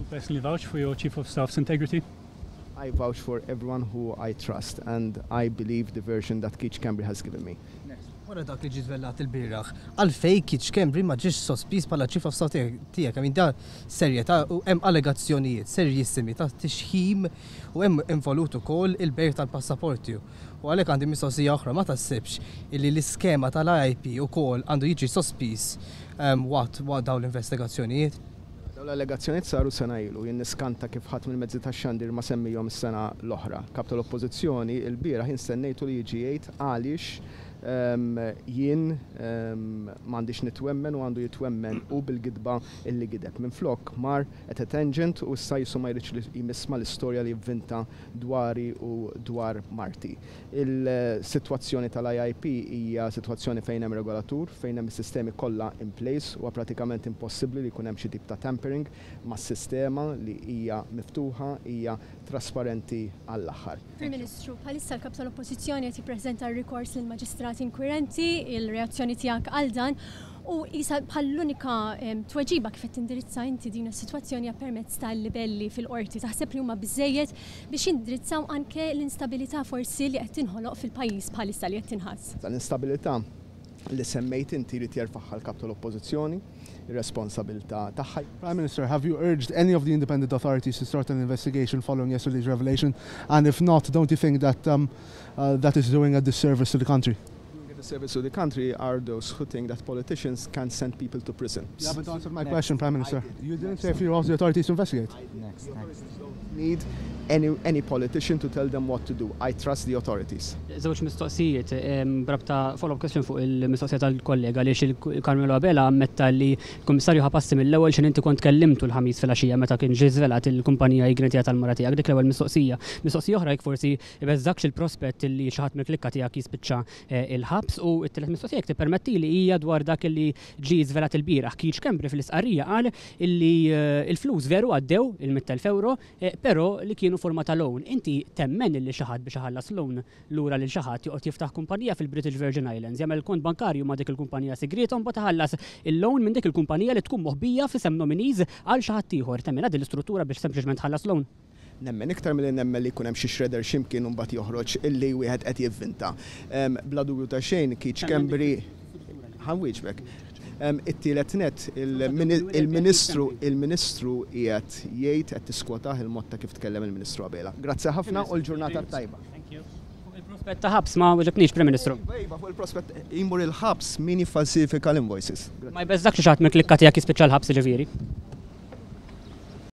personally vouch for your Chief of Staff's integrity? I vouch for everyone who I trust and I believe the version that Schembri has given me. Wara dak li ġi żvellat il-bieraħ, għalfejn Schembri ma ġiex sospiż bħala Chief of Staff tiegħek, da serjetà u hemm allegazzjonijiet serjissimi ta' tixħim u hemm involut ukoll il-bejgħ tal-passaporti. U għalhekk għandi mistoqsija oħra ma taħsibx illi l-iskema tal-IP ukoll għandu jiġi sospiż waqt dawn l-investigazzjonijiet? Dawn l-allegazzjonijiet saru sena ilu, jien niskanta kif ħadd mill-mezzi tax-xandir ma semmihom is-sena l-oħra. Kap tal-Oppożizzjoni il-bieraħ instannejtu li jiġi jgħid għaliex jien m'għandix nitwemmen u għandu jitwemmen u bil-gidba illi gideb. Minflok mar at a tangent u issa jisu ma jridx li jmisma l-istorja li jivvinta dwari u dwar Marti. Il-sitwazzjoni tal-IIP hija sitwazzjoni fejn hemm regolatur, fejn hemm is-sistemi kollha in place u pratikament impossibbli li jkun hemm xi tip ta' tampering mas-sistema li hija miftuħa, hija trasparenti għall-aħħar. Prim Ministru, bħalissa l-kap tal-Oppożizzjoni qed jippreżenta r-rikors lill-Maġistrati inkwirenti, il-reazzjoni tiegħek għal dan u isa bħall-unika tweġiba kif qed tindirizza inti din is-sitwazzjoni permezz tal-livelli fil-qorti taħseb li huma biżżejjed biex indirizzaw anke l-instabilità forsi li qed tinħoloq fil-pajjiż bħalissa li qed tinħass. L-instabilità li semmejt inti li jerfaħħa l-kap tal-Oppożizzjoni, ir-responsabilità tagħha. Prime Minister, have you urged any of the independent authorities to start an investigation following yesterday's revelation? And if not, don't you think that that is doing a disservice to the country? The service to the country are those who think that politicians can send people to prison. You haven't answered my question, Prime Minister. You didn't say if you asked the authorities to investigate. Next. Need any politician to tell them what to do. I trust the authorities. Żewġ mistoqsijiet, brabta follow-up question fuq il-mistoqsija tal-kollega li Carmelo Abela ammetta li l-Kummissarju ħapassi mill-ewwel x'in inti kont kellimtu l-ħamis fil-għaxija meta kien ġie żvelat il-kumpanija jgretija tal-mara tiegħek dik l-ewwel mistoqsija. Mistoqsija oħra jekk forsi ibeżżakx il-prospett li xi ħadd mill-klikka tiegħek jispiċċa il-ħabs u t-tielet mistoqsija tippermetti li hija dwar dak li ġie żvelat il-bieraħ Schembri fil-isqarrija qal illi il-flus veru għaddew il-100,000 euro, però li kienu forma ta' loan. Inti temmen li xi ħadd biex iħallas loan lura lil xi ħadd joqgħod jiftaħ kumpanija fil-British Virgin Islands, jagħmel kont bankarju ma' dik il-kumpanija segreta u mbagħad iħallas il-loan minn dik il-kumpanija li tkun moħbija f'isem nominees għal xi ħadd ieħor. Temmen din l-istruttura biex sempliċement ħallas loan. Nemmen iktar milli nemmen li jkun hemm xi shredder x'imkien u mbagħad joħroġ illi wieħed qed jivvinta. Bla dubju ta' xejn Schembri ħanwieġbek. It-tielet net il-Ministru qiegħed jgħid qed tiskwataħ il-mod ta' kif tkellem il-Ministru Abela. Grazzi ħafna u l-ġurnata tajba. Il-prospett ta' ħabs ma weġibniex, Prim Ministru. Fuq il-prospett jmur il-ħabs min jiffalsifika l-invoices. Ma jbeżżakx xi ħadd mill-klikka tiegħek jispiċċa l-ħabs ġifieri.